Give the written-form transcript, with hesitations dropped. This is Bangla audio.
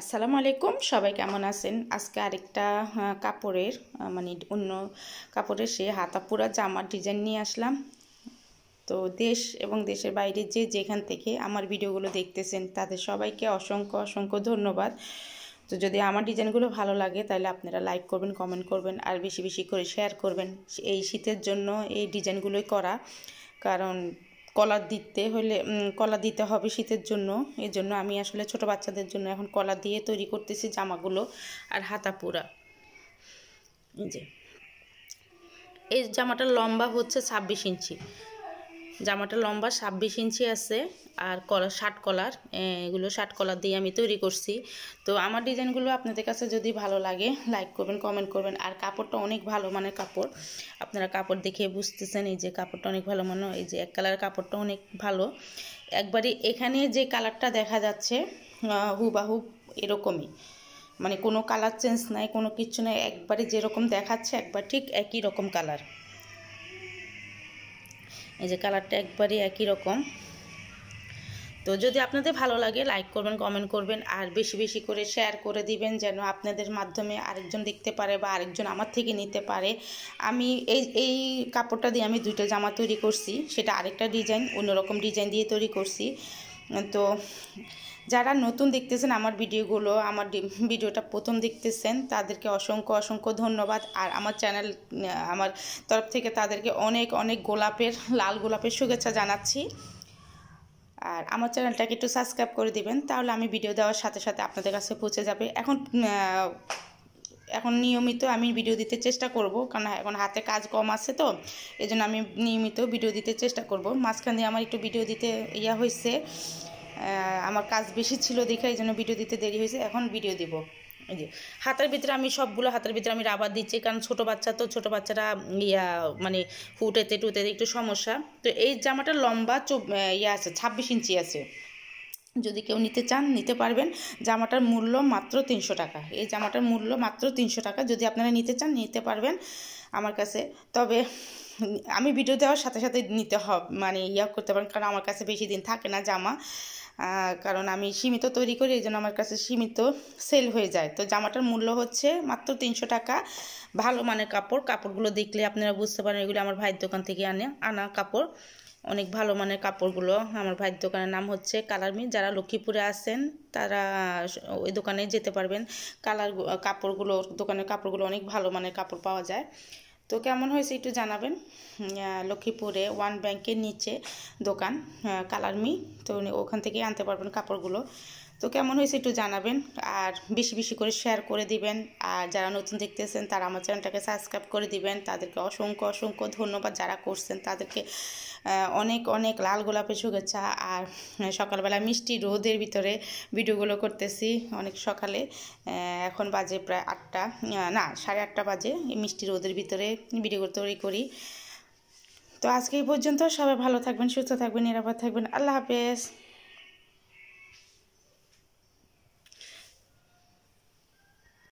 আসসালামু আলাইকুম, সবাই কেমন আছেন? আজকে আরেকটা কাপড়ের মানে অন্য কাপড়ের সে হাতা পুরা জামার ডিজাইন নিয়ে আসলাম। তো দেশ এবং দেশের বাইরে যে যেখান থেকে আমার ভিডিওগুলো দেখতেছেন তাদের সবাইকে অসংখ্য অসংখ্য ধন্যবাদ। তো যদি আমার ডিজাইনগুলো ভালো লাগে তাহলে আপনারা লাইক করবেন, কমেন্ট করবেন আর বেশি বেশি করে শেয়ার করবেন। এই শীতের জন্য এই ডিজাইনগুলোই করা, কারণ কলার দিতে হবে শীতের জন্য। এই জন্য আমি আসলে ছোট বাচ্চাদের জন্য এখন কলার দিয়ে তৈরি করতেছি জামাগুলো আর হাতা পুরা। যে এই জামাটার লম্বা হচ্ছে 26 ইঞ্চি, জামাটা লম্বা 26 ইঞ্চি আছে। আর কলার শার্ট কলার, এগুলো শার্ট কলার দিয়ে আমি তৈরি করছি। তো আমার ডিজাইনগুলো আপনাদের কাছে যদি ভালো লাগে লাইক করবেন, কমেন্ট করবেন। আর কাপড়টা অনেক ভালো মানের কাপড়, আপনারা কাপড় দেখে বুঝতেছেন। এই যে কাপড়টা অনেক ভালো মানের, এই যে এক কালারের কাপড়টা অনেক ভালো। একবারই এখানে যে কালারটা দেখা যাচ্ছে হুবাহুব এরকমই, মানে কোনো কালার চেঞ্জ নাই, কোনো কিছু নাই, একবারে যেরকম দেখাচ্ছে একবার ঠিক একই রকম কালার। এই যে কালারটা একবারই একই রকম। তো যদি আপনাদের ভালো লাগে লাইক করবেন, কমেন্ট করবেন আর বেশি বেশি করে শেয়ার করে দিবেন, যেন আপনাদের মাধ্যমে আরেকজন দেখতে পারে বা আরেকজন আমার থেকে নিতে পারে। আমি এই কাপড়টা দিয়ে আমি দুইটা জামা তৈরি করছি, সেটা আরেকটা ডিজাইন, অন্যরকম ডিজাইন দিয়ে তৈরি করছি। তো যারা নতুন দেখতেছেন আমার ভিডিওগুলো, আমার ভিডিওটা প্রথম দেখতেছেন, তাদেরকে অসংখ্য অসংখ্য ধন্যবাদ। আর আমার চ্যানেল, আমার তরফ থেকে তাদেরকে অনেক অনেক লাল গোলাপের শুভেচ্ছা জানাচ্ছি। আর আমার চ্যানেলটাকে একটু সাবস্ক্রাইব করে দিবেন, তাহলে আমি ভিডিও দেওয়ার সাথে সাথে আপনাদের কাছে পৌঁছে যাবে। এখন নিয়মিত আমি ভিডিও দিতে চেষ্টা করব, কারণ এখন হাতে কাজ কম আছে, তো এই জন্য আমি নিয়মিত ভিডিও দিতে চেষ্টা করব। মাঝখান দিয়ে আমার একটু ভিডিও দিতে হয়েছে, আমার কাজ বেশি ছিল দেখে এই জন্য ভিডিও দিতে দেরি হয়েছে। এখন ভিডিও দিব। এই যে হাতের ভিতরে আমি সবগুলো হাতের ভিতরে আমি রাবার দিচ্ছি, কারণ ছোটো বাচ্চা তো, ছোটো বাচ্চারা মানে ফুটেতে টুতেতে একটু সমস্যা। তো এই জামাটা লম্বা আছে 26 ইঞ্চি আছে, যদি কেউ নিতে চান নিতে পারবেন। জামাটার মূল্য মাত্র 300 টাকা। এই জামাটার মূল্য মাত্র 300 টাকা। যদি আপনারা নিতে চান নিতে পারবেন আমার কাছে। তবে আমি ভিডিও দেওয়ার সাথে সাথে নিতে হবে, মানে করতে পারেন, কারণ আমার কাছে বেশি দিন থাকে না জামা, কারণ আমি সীমিত তৈরি করি, এই জন্য আমার কাছে সীমিত সেল হয়ে যায়। তো জামাটার মূল্য হচ্ছে মাত্র 300 টাকা। ভালো মানের কাপড়, কাপড়গুলো দেখলে আপনারা বুঝতে পারেন এগুলো আমার ভাইয়ের দোকান থেকে আনা কাপড়। অনেক ভালো মানের কাপড়গুলো। আমার ভাইয়ের দোকানের নাম হচ্ছে কালার মি। যারা লক্ষ্মীপুরে আছেন তারা ওই দোকানে যেতে পারবেন। দোকানের কাপড়গুলো অনেক ভালো মানের কাপড় পাওয়া যায়। তো কেমন হয়েছে একটু জানাবেন। লক্ষ্মীপুরে ওয়ান ব্যাংকের নিচে দোকান কালার মি, তো ওখান থেকে আনতে পারবেন কাপড়গুলো। তো কেমন হয়েছে একটু জানাবেন আর বেশি বেশি করে শেয়ার করে দিবেন। আর যারা নতুন দেখতেছেন তারা আমার চ্যানেলটাকে সাবস্ক্রাইব করে দিবেন। তাদেরকে অসংখ্য অসংখ্য ধন্যবাদ। যারা করছেন তাদেরকে অনেক অনেক লাল গোলাপের শুভেচ্ছা। আর সকালবেলা মিষ্টি রোদের ভিতরে ভিডিওগুলো করতেছি, অনেক সকালে, এখন বাজে প্রায় 8টা, না 8:30 বাজে। মিষ্টি রোদের ভিতরে ভিডিও তৈরি করি। তো আজকে এই পর্যন্ত। সবাই ভালো থাকবেন, সুস্থ থাকবেন, নিরাপদ থাকবেন। আল্লাহ হাফেজ।